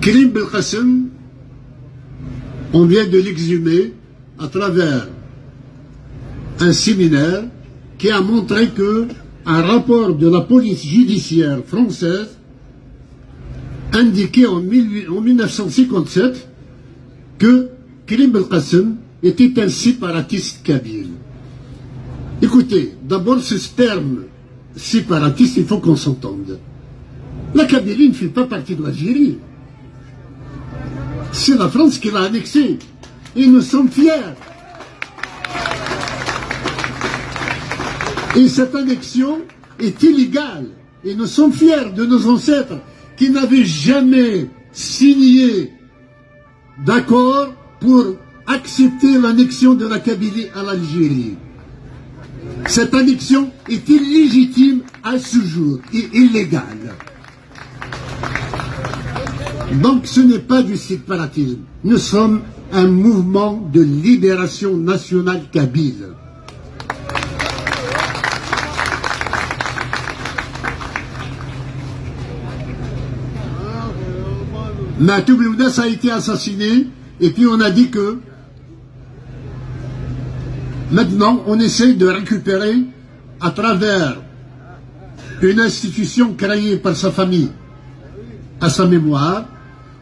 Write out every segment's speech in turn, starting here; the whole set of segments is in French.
Karim Belkacem, on vient de l'exhumer à travers un séminaire qui a montré que un rapport de la police judiciaire française indiquait en 1957 que Karim Belkacem était un séparatiste kabyle. Écoutez, d'abord ce terme séparatiste, il faut qu'on s'entende. La Kabylie ne fait pas partie de l'Algérie. C'est la France qui l'a annexée. Et nous sommes fiers. Et cette annexion est illégale. Et nous sommes fiers de nos ancêtres qui n'avaient jamais signé d'accord pour accepter l'annexion de la Kabylie à l'Algérie. Cette annexion est illégitime à ce jour et illégale. Donc ce n'est pas du séparatisme. Nous sommes un mouvement de libération nationale kabyle. Mahtoub Lounas a été assassiné et puis on a dit que maintenant on essaie de récupérer à travers une institution créée par sa famille à sa mémoire.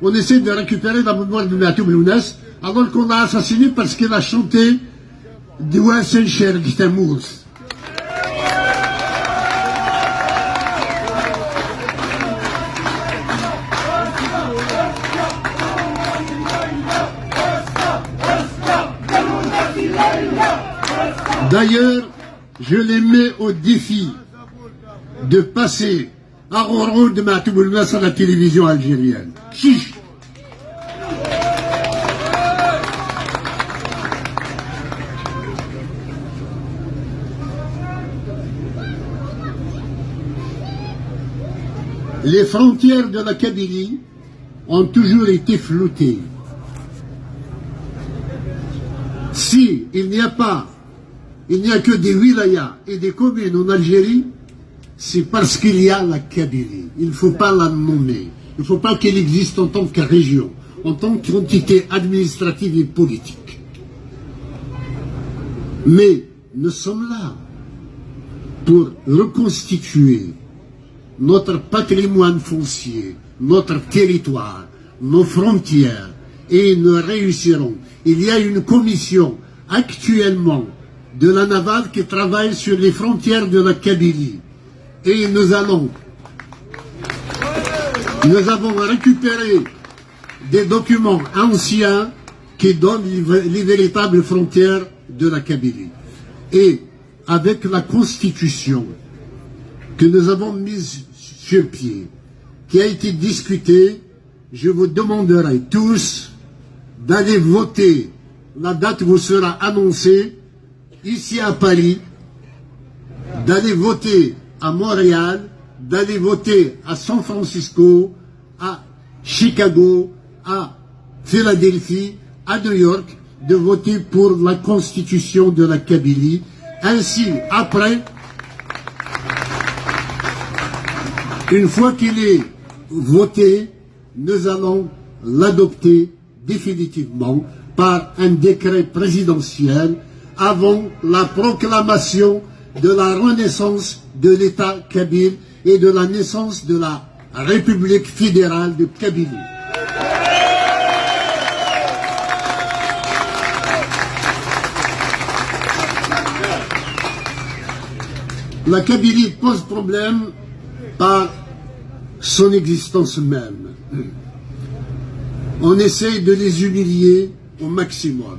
On essaie de récupérer la mémoire de Mahtoub Lounas alors qu'on l'a assassiné parce qu'il a chanté Doua Sencher Gitamours. D'ailleurs, je les mets au défi de passer à Roro de Mahtoub Lounas à la télévision algérienne. Chiche. Les frontières de la Kabylie ont toujours été floutées. Si il n'y a que des wilayas et des communes en Algérie, c'est parce qu'il y a la Kabylie. Il ne faut pas la nommer. Il ne faut pas qu'elle existe en tant que région, en tant qu'entité administrative et politique. Mais nous sommes là pour reconstituer notre patrimoine foncier, notre territoire, nos frontières, et nous réussirons. Il y a une commission actuellement de la navale qui travaille sur les frontières de la Kabylie. Et nous avons récupéré des documents anciens qui donnent les véritables frontières de la Kabylie. Et avec la constitution que nous avons mise sur pied, qui a été discutée, je vous demanderai tous d'aller voter. La date vous sera annoncée ici à Paris, d'aller voter à Montréal, d'aller voter à San Francisco, à Chicago, à Philadelphie, à New York, de voter pour la constitution de la Kabylie. Ainsi, après, une fois qu'il est voté, nous allons l'adopter définitivement par un décret présidentiel avant la proclamation de la renaissance de l'État kabyle et de la naissance de la République fédérale de Kabylie. La Kabylie pose problème par son existence même. On essaye de les humilier au maximum.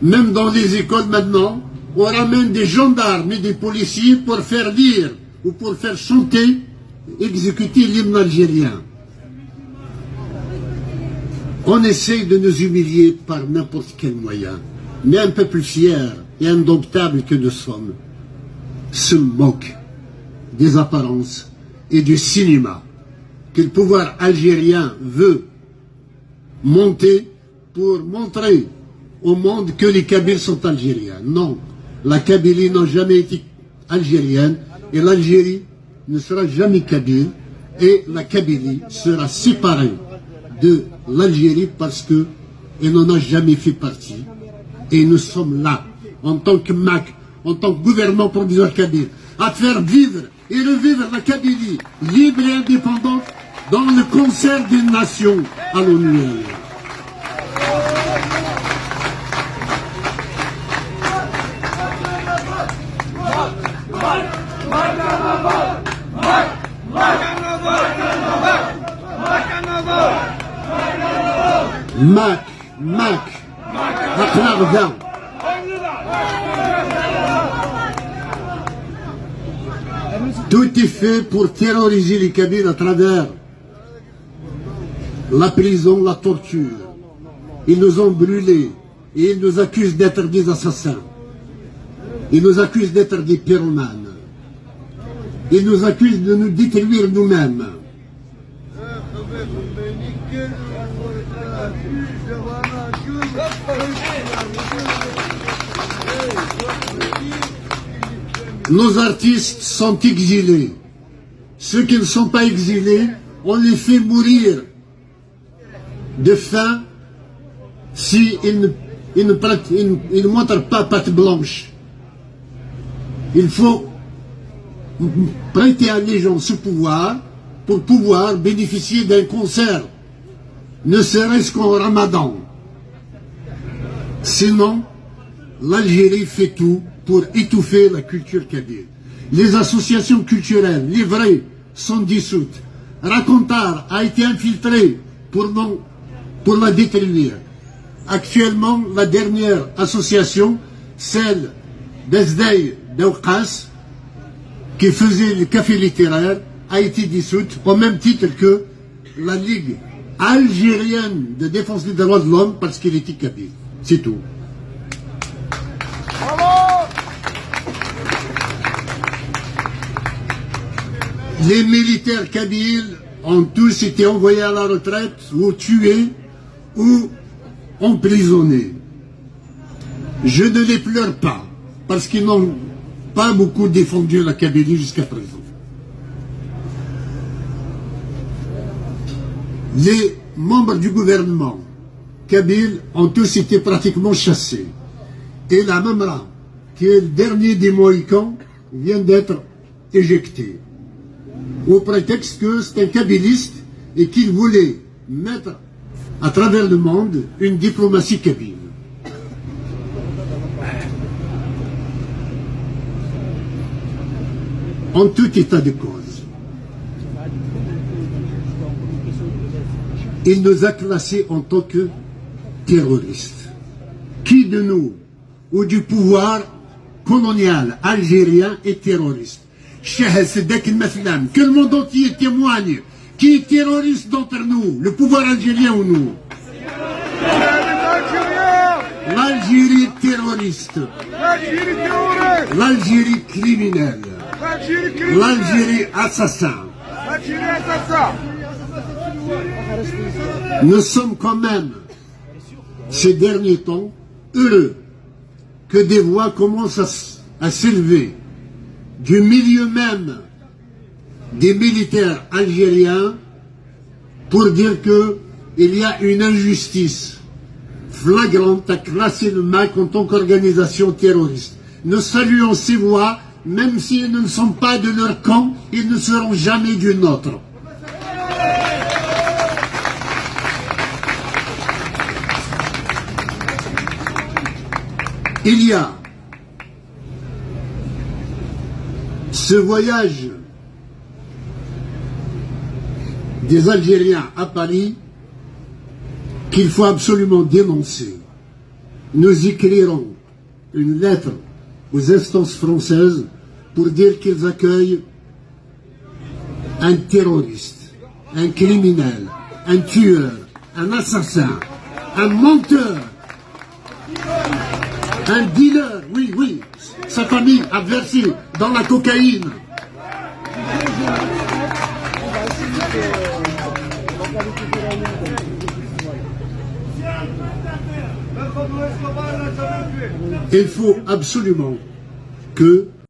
Même dans les écoles maintenant, on ramène des gendarmes et des policiers pour faire lire ou pour faire chanter, exécuter l'hymne algérien. On essaye de nous humilier par n'importe quel moyen. Mais un peuple fier et indomptable que nous sommes se moque des apparences et du cinéma que le pouvoir algérien veut monter pour montrer au monde que les Kabyles sont algériens. Non, la Kabylie n'a jamais été algérienne, et l'Algérie ne sera jamais kabyle, et la Kabylie sera séparée de l'Algérie parce qu'elle n'en a jamais fait partie. Et nous sommes là, en tant que MAC, en tant que gouvernement provisoire kabyle, à faire vivre et revivre la Kabylie libre et indépendante dans le concert des nations à l'ONU. MAC, Akhlaqda. Tout est fait pour terroriser les Kabyles à travers la prison, la torture. Ils nous ont brûlés et ils nous accusent d'être des assassins. Ils nous accusent d'être des pyromanes. Ils nous accusent de nous détruire nous-mêmes. Nos artistes sont exilés. Ceux qui ne sont pas exilés, on les fait mourir de faim s'ils ne montrent pas patte blanche. Il faut prêter allégeance ce pouvoir pour pouvoir bénéficier d'un concert, ne serait-ce qu'en Ramadan. Sinon, l'Algérie fait tout pour étouffer la culture kabyle. Les associations culturelles, les vraies, sont dissoutes. Racontar a été infiltré pour la détruire. Actuellement, la dernière association, celle d'Esdei Daoukas, qui faisait le café littéraire, a été dissoute au même titre que la Ligue algérienne de défense des droits de l'homme parce qu'il était kabyle. C'est tout. Les militaires kabyles ont tous été envoyés à la retraite ou tués ou emprisonnés. Je ne les pleure pas parce qu'ils n'ont pas beaucoup défendu la Kabylie jusqu'à présent. Les membres du gouvernement kabyle ont tous été pratiquement chassés. Et la Mamra, qui est le dernier des Mohicans, vient d'être éjecté. Au prétexte que c'est un kabyliste et qu'il voulait mettre à travers le monde une diplomatie kabyle. En tout état de cause, il nous a classés en tant que terroristes. Qui de nous, ou du pouvoir colonial algérien, est terroriste? Que le monde entier témoigne. Qui est terroriste d'entre nous? Le pouvoir algérien ou nous? L'Algérie est terroriste. L'Algérie criminelle. L'Algérie assassin. Nous sommes quand même, ces derniers temps, heureux que des voix commencent à s'élever du milieu même des militaires algériens pour dire qu'il y a une injustice flagrante à classer le MAC en tant qu'organisation terroriste. Nous saluons ces voix, même s'ils ne sont pas de leur camp, ils ne seront jamais du nôtre. Il y a ce voyage des Algériens à Paris qu'il faut absolument dénoncer. Nous écrirons une lettre aux instances françaises pour dire qu'ils accueillent un terroriste, un criminel, un tueur, un assassin, un menteur, un dealer, oui, sa famille a versé dans la cocaïne. Il faut absolument que